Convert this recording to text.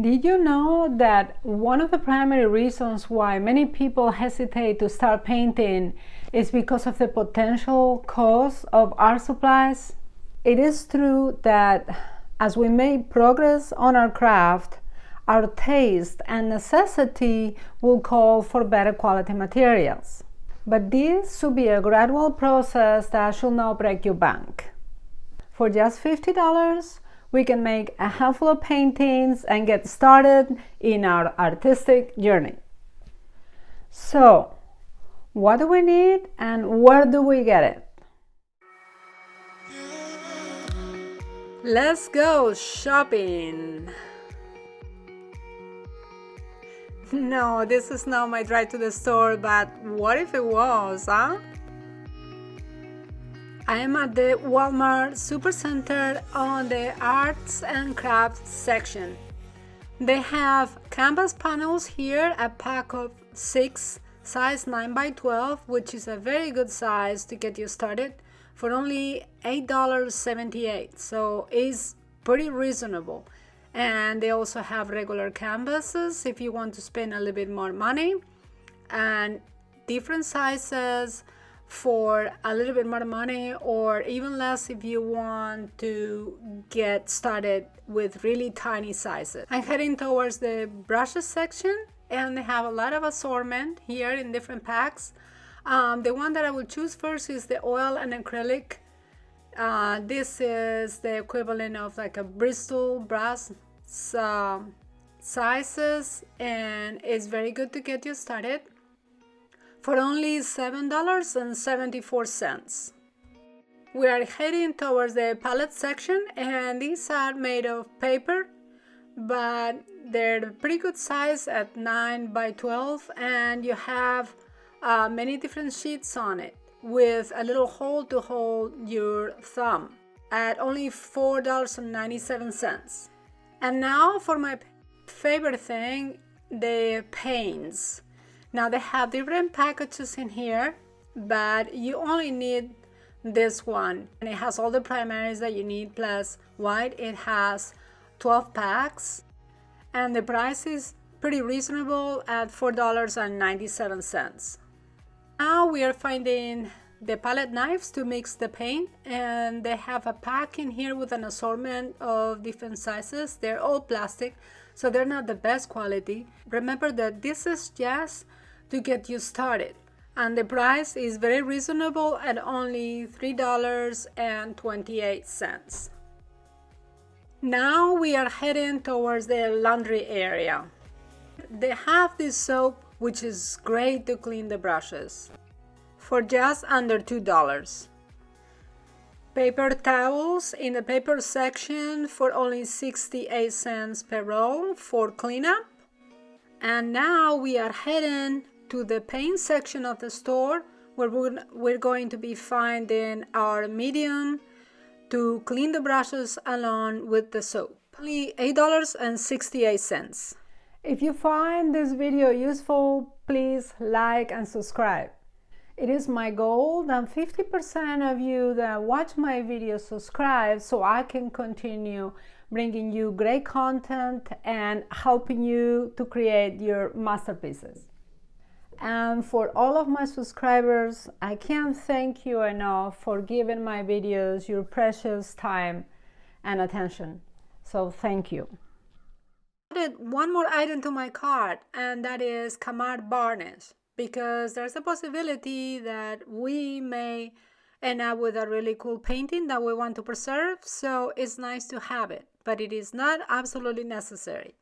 Did you know that one of the primary reasons why many people hesitate to start painting is because of the potential cost of art supplies? It is true that as we make progress on our craft, our taste and necessity will call for better quality materials. But this should be a gradual process that should not break your bank. For just $50, we can make a handful of paintings and get started in our artistic journey. So, what do we need and where do we get it? Let's go shopping! No, this is not my drive to the store, but what if it was, huh? I am at the Walmart Supercenter on the Arts and Crafts section. They have canvas panels here, a pack of 6, size 9x12, which is a very good size to get you started, for only $8.78, so it's pretty reasonable. And they also have regular canvases if you want to spend a little bit more money, and different sizes for a little bit more money, or even less if you want to get started with really tiny sizes. I'm heading towards the brushes section, and they have a lot of assortment here in different packs. The one that I will choose first is the oil and acrylic. This is the equivalent of like a Bristol brass sizes, and it's very good to get you started for only $7.74. We are heading towards the palette section, and these are made of paper, but they're pretty good size at 9x12, and you have many different sheets on it with a little hole to hold your thumb at only $4.97. And now for my favorite thing, the paints. Now they have different packages in here, but you only need this one, and it has all the primaries that you need plus white. It has 12 packs, and the price is pretty reasonable at $4.97. Now we are finding the palette knives to mix the paint, and they have a pack in here with an assortment of different sizes. They're all plastic, so they're not the best quality. Remember that this is just to get you started, and the price is very reasonable at only $3.28. Now we are heading towards the laundry area. They have this soap which is great to clean the brushes for just under $2. Paper towels in the paper section for only 68 cents per roll for cleanup. And now we are heading to the paint section of the store, where we're going to be finding our medium to clean the brushes along with the soap. Only $8.68. If you find this video useful, please like and subscribe. It is my goal that 50% of you that watch my videos subscribe, so I can continue bringing you great content and helping you to create your masterpieces. And for all of my subscribers, I can't thank you enough for giving my videos your precious time and attention. So thank you. I added one more item to my cart, and that is Camard varnish, because there's a possibility that we may end up with a really cool painting that we want to preserve, so it's nice to have it, but it is not absolutely necessary.